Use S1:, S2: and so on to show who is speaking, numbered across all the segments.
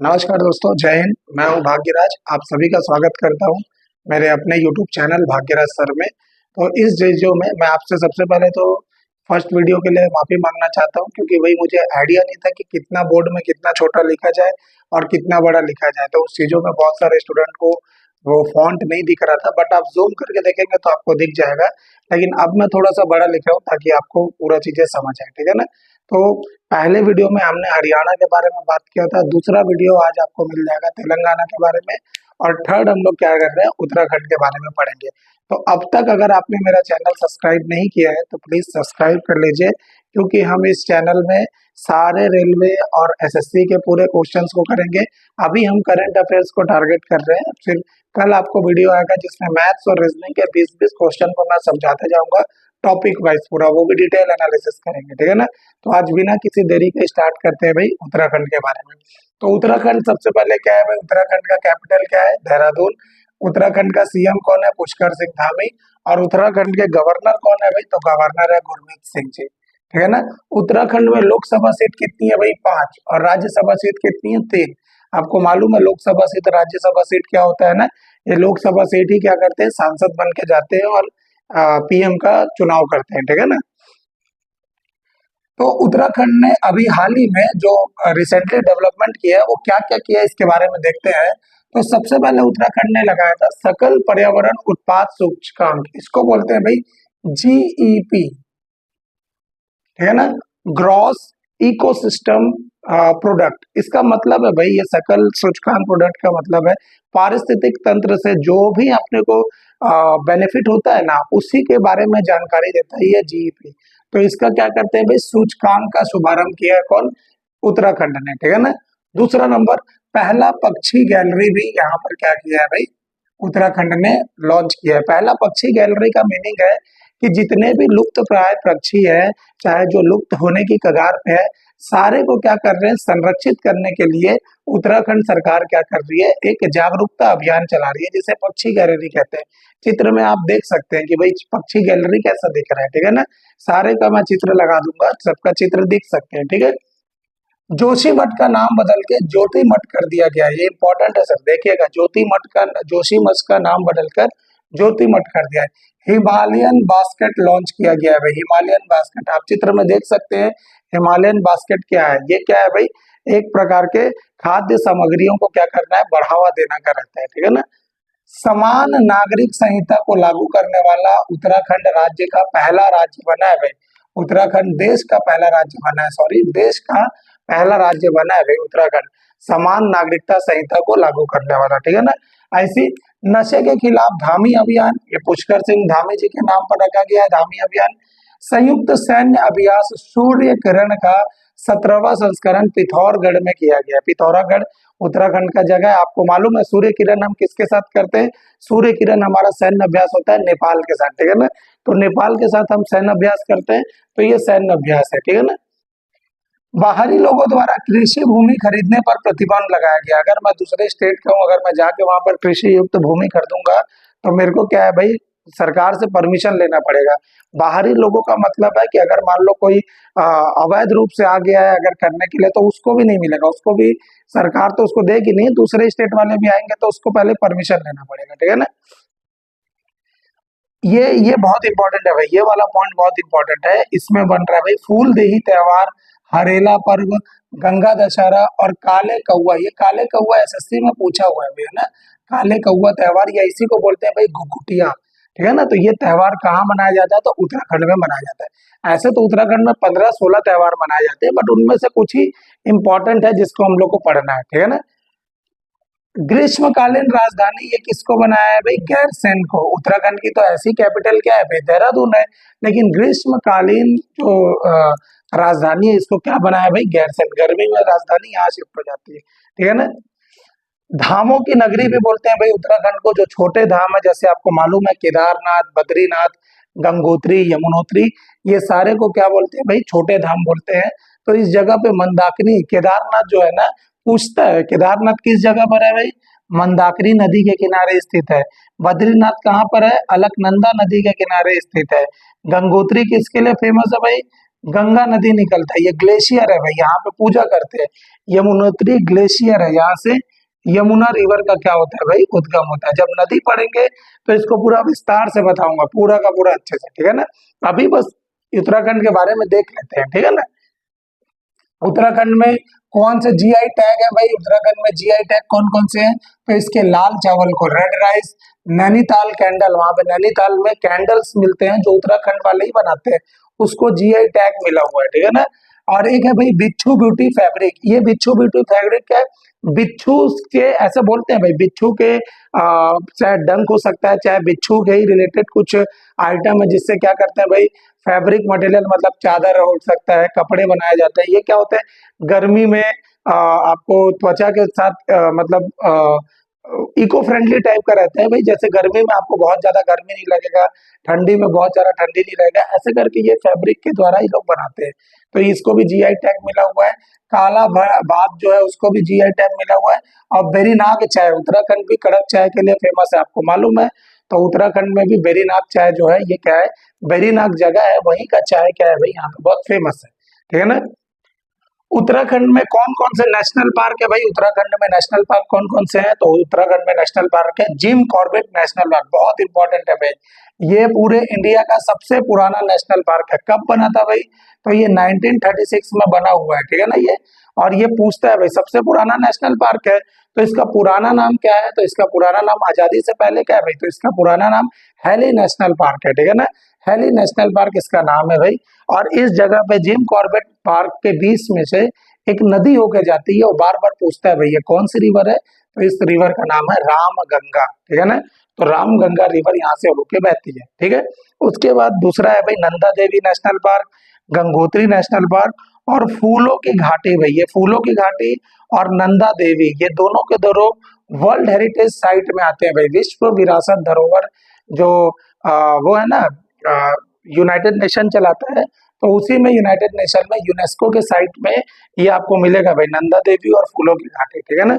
S1: नमस्कार दोस्तों, जय हिंद। मैं हूं भाग्यराज। आप सभी का स्वागत करता हूं मेरे अपने यूट्यूब चैनल भाग्यराज सर में। तो इस वीडियो में मैं आपसे सबसे पहले तो फर्स्ट वीडियो के लिए माफी मांगना चाहता हूं, क्योंकि भाई मुझे आइडिया नहीं था कि कितना बोर्ड में कितना छोटा लिखा जाए और कितना बड़ा लिखा जाए। तो उस चीजों में बहुत सारे स्टूडेंट को वो फॉन्ट नहीं दिख रहा था, बट आप जूम करके देखेंगे तो आपको दिख जाएगा। लेकिन अब मैं थोड़ा सा बड़ा लिखा हूँ ताकि आपको पूरा चीजें समझ आए, ठीक है ना। तो पहले वीडियो में हमने हरियाणा के बारे में बात किया था, दूसरा वीडियो आज आपको मिल जाएगा तेलंगाना के बारे में, और थर्ड हम लोग क्या कर रहे हैं, उत्तराखंड के बारे में पढ़ेंगे। तो अब तक अगर आपने मेरा चैनल सब्सक्राइब नहीं किया है तो प्लीज सब्सक्राइब कर लीजिए, क्योंकि हम इस चैनल में सारे रेलवे और एसएससी के पूरे क्वेश्चंस को करेंगे। अभी हम करंट अफेयर्स को टारगेट कर रहे हैं, फिर कल आपको वीडियो आएगा जिसमें मैथ्स और रीजनिंग के 20-20 क्वेश्चन को मैं समझाते जाऊंगा टॉपिक वाइज पूरा, वो भी डिटेल एनालिसिस करेंगे, ठीक है ना। तो आज बिना किसी देरी के स्टार्ट करते हैं भाई उत्तराखंड के बारे में। तो उत्तराखंड सबसे पहले क्या है भाई, उत्तराखंड का कैपिटल क्या है, देहरादून। उत्तराखंड का सीएम कौन है, पुष्कर सिंह धामी। और उत्तराखंड के गवर्नर कौन है भाई, तो गवर्नर है गुरमीत सिंह जी, ठीक है ना। उत्तराखंड में लोकसभा सीट कितनी है भाई, 5, और राज्यसभा सीट कितनी है, 3। आपको मालूम है लोकसभा सीट राज्यसभा सीट क्या होता है ना। ये लोकसभा सीट ही क्या करते हैं, सांसद बन के जाते हैं और पीएम का चुनाव करते हैं, ठीक है ना। तो उत्तराखंड ने अभी हाल ही में जो रिसेंटली डेवलपमेंट किया है वो क्या क्या किया है इसके बारे में देखते हैं। तो सबसे पहले उत्तराखंड ने लगाया था सकल पर्यावरण उत्पाद सूचकांक, इसको बोलते हैं भाई जीईपी, ठीक है ना, ग्रॉस इकोसिस्टम प्रोडक्ट। इसका मतलब है भाई, ये सकल सूचकांक प्रोडक्ट का मतलब है पारिस्थितिक तंत्र से जो भी अपने को बेनिफिट होता है ना, उसी के बारे में जानकारी देता है ये जीईपी। तो इसका क्या करते हैं भाई, सूचकांक का शुभारंभ किया है कौन, उत्तराखंड ने, ठीक है ना। दूसरा नंबर, पहला पक्षी गैलरी भी यहाँ पर क्या किया है भाई, उत्तराखंड ने लॉन्च किया है। पहला पक्षी गैलरी का मीनिंग है कि जितने भी लुप्त प्राय पक्षी है, चाहे जो लुप्त होने की कगार पे है, सारे को क्या कर रहे हैं, संरक्षित करने के लिए उत्तराखंड सरकार क्या कर रही है, एक जागरूकता अभियान चला रही है, जिसे पक्षी गैलरी कहते हैं। चित्र में आप देख सकते हैं कि भाई पक्षी गैलरी कैसा दिख रहा है, ठीक है ना। सारे का मैं चित्र लगा दूंगा, सबका चित्र दिख सकते हैं, ठीक है। जोशी मठ का नाम बदल के ज्योति मठ कर दिया गया है, ये इंपॉर्टेंट है सर, देखिएगा। ज्योति मठ का, जोशी मठ का नाम बदलकर ज्योति मठ कर दिया है। हिमालयन बास्केट लॉन्च किया गया है भाई, हिमालयन बास्केट आप चित्र में देख सकते हैं। हिमालयन बास्केट क्या है, ये क्या है भाई, एक प्रकार के खाद्य सामग्रियों को क्या करना है, बढ़ावा देना का रहता है, ठीक है ना। समान नागरिक संहिता को लागू करने वाला उत्तराखंड राज्य का पहला राज्य बना है भाई। उत्तराखंड देश का पहला राज्य बना है, सॉरी, देश का पहला राज्य बना है भाई उत्तराखंड, समान नागरिकता संहिता को लागू करने वाला, ठीक है ना। ऐसी नशे के खिलाफ धामी अभियान, ये पुष्कर सिंह धामी जी के नाम पर रखा गया है धामी अभियान। संयुक्त सैन्य अभ्यास सूर्य किरण का 17वां संस्करण पिथौरागढ़ में किया गया। पिथौरागढ़ उत्तराखंड का जगह है। आपको मालूम है सूर्य किरण हम किसके साथ करते हैं, सूर्य किरण हमारा सैन्य अभ्यास होता है नेपाल के साथ, ठीक है ना। तो नेपाल के साथ हम सैन्य अभ्यास करते हैं, तो ये सैन्य अभ्यास है, ठीक है ना। बाहरी लोगों द्वारा कृषि भूमि खरीदने पर प्रतिबंध लगाया गया। अगर मैं दूसरे स्टेट का हूँ, अगर मैं जाके वहां पर कृषि युक्त भूमि खरीदूंगा तो मेरे को क्या है भाई, सरकार से परमिशन लेना पड़ेगा। बाहरी लोगों का मतलब है कि अगर मान लो कोई अवैध रूप से आ गया है अगर करने के लिए, तो उसको भी नहीं मिलेगा, उसको भी सरकार तो उसको देगी नहीं, दूसरे स्टेट वाले भी आएंगे तो उसको पहले परमिशन लेना पड़ेगा, ठीक है ना। ये बहुत इंपॉर्टेंट है भाई, ये वाला पॉइंट बहुत इंपॉर्टेंट है। इसमें बन रहा है भाई फूलदेही त्योहार, हरेला पर्व, गंगा दशहरा और काले कौआ। ये काले कौआ एसएससी में पूछा हुआ है भैया ना, काले कौआ त्योहार, या इसी को बोलते हैं भाई घुघुटिया, ठीक है ना। तो ये त्योहार कहाँ मनाया जाता है, तो उत्तराखंड में मनाया जाता है। ऐसे तो उत्तराखंड में 15-16 त्योहार मनाए जाते हैं, बट उनमें से कुछ ही इंपॉर्टेंट है जिसको हम लोग को पढ़ना है, ठीक है ना। ग्रीष्मकालीन राजधानी ये किसको बनाया है भाई, गैरसैंण को। उत्तराखंड की तो ऐसी कैपिटल क्या है भाई, देहरादून है, लेकिन ग्रीष्मकालीन जो राजधानी है इसको क्या बनाया है भाई, गैरसैंण। गर्मी में राजधानी यहाँ शिफ्ट हो जाती है, ठीक है ना। धामों की नगरी भी बोलते हैं भाई उत्तराखंड को, जो छोटे धाम है, जैसे आपको मालूम है केदारनाथ, बद्रीनाथ, गंगोत्री, यमुनोत्री, ये सारे को क्या बोलते हैं भाई, छोटे धाम बोलते हैं। तो इस जगह पे मंदाकिनी, केदारनाथ जो है ना, पूछता है केदारनाथ किस जगह पर है भाई, मंदाकिनी नदी के किनारे स्थित है। बद्रीनाथ कहाँ पर है, अलकनंदा नदी के किनारे स्थित है। गंगोत्री किसके लिए फेमस है भाई, गंगा नदी निकलता है, ये ग्लेशियर है भाई, यहाँ पे पूजा करते हैं। यमुनोत्री ग्लेशियर है, यहाँ से यमुना रिवर का क्या होता है भाई, उद्गम होता है। जब नदी पढ़ेंगे तो इसको पूरा विस्तार से बताऊंगा, पूरा का पूरा अच्छे से, ठीक है ना। अभी बस उत्तराखंड के बारे में देख लेते हैं, ठीक है ना। उत्तराखंड में कौन से जीआई टैग है भाई, उत्तराखंड में जीआई टैग कौन कौन से हैं, तो इसके लाल चावल को, रेड राइस, नैनीताल कैंडल, वहां पे नैनीताल में कैंडल्स मिलते हैं जो उत्तराखंड वाले ही बनाते हैं, उसको जीआई टैग मिला हुआ है, ठीक है ना। और एक है भाई बिच्छू ब्यूटी फैब्रिक, ये बिच्छू ब्यूटी फैब्रिक क्या है, बिच्छू के ऐसे बोलते हैं भाई, बिच्छू के चाहे डंक हो सकता है, चाहे बिच्छू के ही रिलेटेड कुछ आइटम है जिससे क्या करते हैं भाई, फैब्रिक मटेरियल मतलब चादर हो सकता है, कपड़े बनाए जाते हैं। ये क्या होता है, गर्मी में आपको त्वचा के साथ इको फ्रेंडली टाइप का रहता है भाई, जैसे गर्मी में आपको बहुत ज्यादा गर्मी नहीं लगेगा, ठंडी में बहुत ज्यादा ठंडी नहीं लगेगा, ऐसे करके ये फैब्रिक के द्वारा ही लोग बनाते हैं। तो इसको भी जीआई टैग मिला हुआ है। काला बाग जो है उसको भी जीआई टैग मिला हुआ है। और बेरीनाग चाय, उत्तराखंड भी कड़क चाय के लिए फेमस है, आपको मालूम है। तो उत्तराखंड में भी बेरीनाग चाय जो है ये क्या है, बेरीनाग जगह है, वहीं का चाय क्या है भाई, यहाँ पे बहुत फेमस है, ठीक है ना। उत्तराखंड में कौन कौन से नेशनल पार्क है भाई, उत्तराखंड में नेशनल पार्क कौन कौन से हैं, तो उत्तराखंड में नेशनल पार्क है जिम कॉर्बेट नेशनल पार्क, बहुत इंपॉर्टेंट है भाई। ये पूरे इंडिया का सबसे पुराना नेशनल पार्क है। कब बना था भाई, तो ये 1936 में बना हुआ है, ठीक है ना ये। और ये पूछता है भाई सबसे पुराना नेशनल पार्क है तो इसका पुराना नाम क्या है, तो इसका पुराना नाम आजादी से पहले क्या है भाई, तो इसका पुराना नाम हैली नेशनल पार्क है, ठीक है ना। हैली नेशनल पार्क इसका नाम है भाई। और इस जगह पे जिम कॉर्बेट पार्क के बीच में से एक नदी होके जाती है, और बार बार पूछता है भाई ये कौन सी रिवर है, तो इस रिवर का नाम है राम गंगा, ठीक है ना। तो राम गंगा रिवर यहाँ से होके बहती है, ठीक है। उसके बाद दूसरा है भाई Nanda Devi national park, Gangotri national park, और फूलों की घाटी भाई, ये फूलों की घाटी और नंदा देवी ये दोनों के दोनों वर्ल्ड हेरिटेज साइट में आते हैं भाई, विश्व विरासत धरोहर जो वो है ना, यूनाइटेड नेशन चलाता है, तो उसी में यूनाइटेड नेशन में यूनेस्को के साइट में ये आपको मिलेगा भाई, नंदा देवी और फूलों की घाटी, ठीक है ना।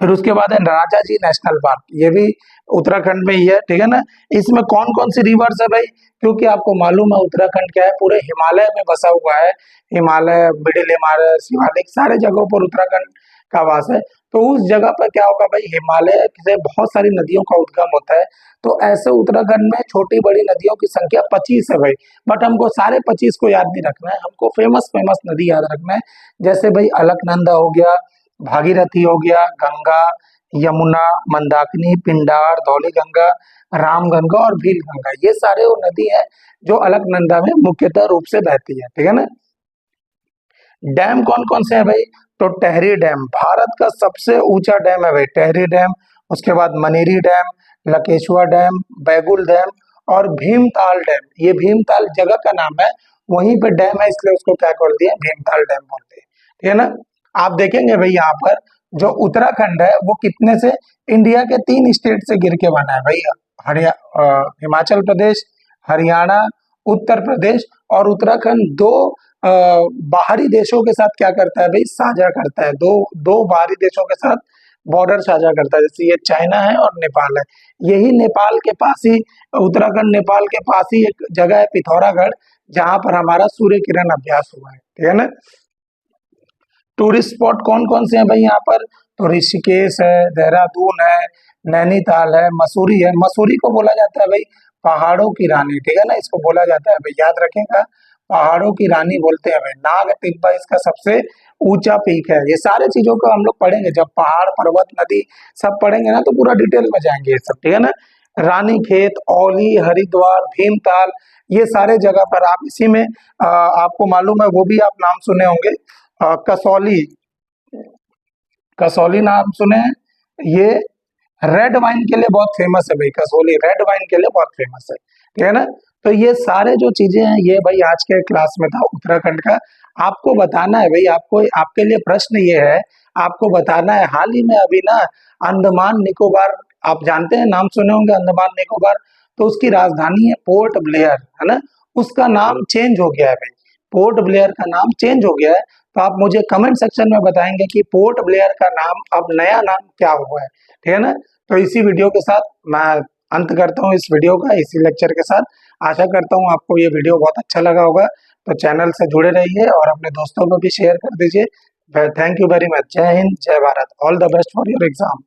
S1: फिर उसके बाद है राजा जी नेशनल पार्क, ये भी उत्तराखंड में ही है, ठीक है ना। इसमें कौन कौन सी रिवर्स है भाई, क्योंकि आपको मालूम है उत्तराखंड क्या है, पूरे हिमालय में बसा हुआ है, हिमालय, मिडिल हिमालय, शिवालिक, सारे जगहों पर उत्तराखंड का वास है। तो उस जगह पर क्या होगा भाई, हिमालय से बहुत सारी नदियों का उद्गम होता है। तो ऐसे उत्तराखंड में छोटी बड़ी नदियों की संख्या 25 है भाई, बट हमको सारे 25 को याद नहीं रखना है, हमको फेमस फेमस नदी याद रखना है। जैसे भाई अलकनंदा हो गया, भागीरथी हो गया, गंगा, यमुना, मंदाकिनी, पिंडार, धौली गंगा, राम गंगा और भील गंगा, ये सारे वो नदी है जो अलकनंदा में मुख्यतः रूप से बहती है, ठीक है ना। डैम कौन कौन से है भाई, तो टेहरी डैम भारत का सबसे ऊंचा डैम है भाई, टेहरी डैम। उसके बाद मनेरी dam, Lakeshwar dam, Baigul dam और भीमताल डैम, ये भीमताल जगह का नाम है, वहीं पे डैम है इसलिए उसको क्या कर दिया, भीमताल डैम बोलते हैं, ठीक है ना। आप देखेंगे भाई यहाँ पर जो उत्तराखंड है वो कितने से, इंडिया के 3 स्टेट से गिर के बना है भाई, हिमाचल प्रदेश, हरियाणा, उत्तर प्रदेश, और उत्तराखंड दो बाहरी देशों के साथ क्या करता है भाई, साझा करता है, दो दो बाहरी देशों के साथ बॉर्डर साझा करता है, जैसे ये चाइना है और नेपाल है। यही नेपाल के पास ही, उत्तराखंड नेपाल के पास ही एक जगह है पिथौरागढ़, जहां पर हमारा सूर्य किरण अभ्यास हुआ है, ठीक है ना। टूरिस्ट स्पॉट कौन कौन से हैं भाई यहाँ पर, तो ऋषिकेश है, देहरादून है, नैनीताल है, मसूरी है। मसूरी को बोला जाता है भाई पहाड़ों की रानी, ठीक है ना, इसको बोला जाता है भाई, याद रखेगा, पहाड़ों की रानी बोलते हैं भाई। नाग टिब्बा इसका सबसे ऊंचा पीक है। ये सारे चीजों को हम लोग पढ़ेंगे, जब पहाड़, पर्वत, नदी सब पढ़ेंगे ना तो पूरा डिटेल में जाएंगे ये सब, ठीक है ना। रानी खेत, औली, हरिद्वार, भीमताल, ये सारे जगह पर आप इसी में आपको मालूम है, वो भी आप नाम सुने होंगे, कसौली, कसौली नाम सुने हैं, ये रेड वाइन के लिए बहुत फेमस है भाई, कसौली रेड वाइन के लिए बहुत फेमस है, ठीक है ना। तो ये सारे जो चीजें हैं ये भाई आज के क्लास में था उत्तराखंड का। आपको बताना है भाई, आपको आपके लिए प्रश्न ये है, आपको बताना है, हाल ही में अभी ना अंडमान निकोबार, आप जानते हैं, नाम सुने होंगे अंडमान निकोबार, तो उसकी राजधानी है पोर्ट ब्लेयर, है ना, उसका नाम चेंज हो गया है भाई, पोर्ट ब्लेयर का नाम चेंज हो गया है। तो आप मुझे कमेंट सेक्शन में बताएंगे कि पोर्ट ब्लेयर का नाम अब नया नाम क्या हुआ है, ठीक है ना। तो इसी वीडियो के साथ मैं अंत करता हूँ इस वीडियो का, इसी लेक्चर के साथ। आशा करता हूँ आपको ये वीडियो बहुत अच्छा लगा होगा। तो चैनल से जुड़े रहिए और अपने दोस्तों को भी शेयर कर दीजिए। Thank you very much. जय हिंद, जय Bharat. All the best for your exam.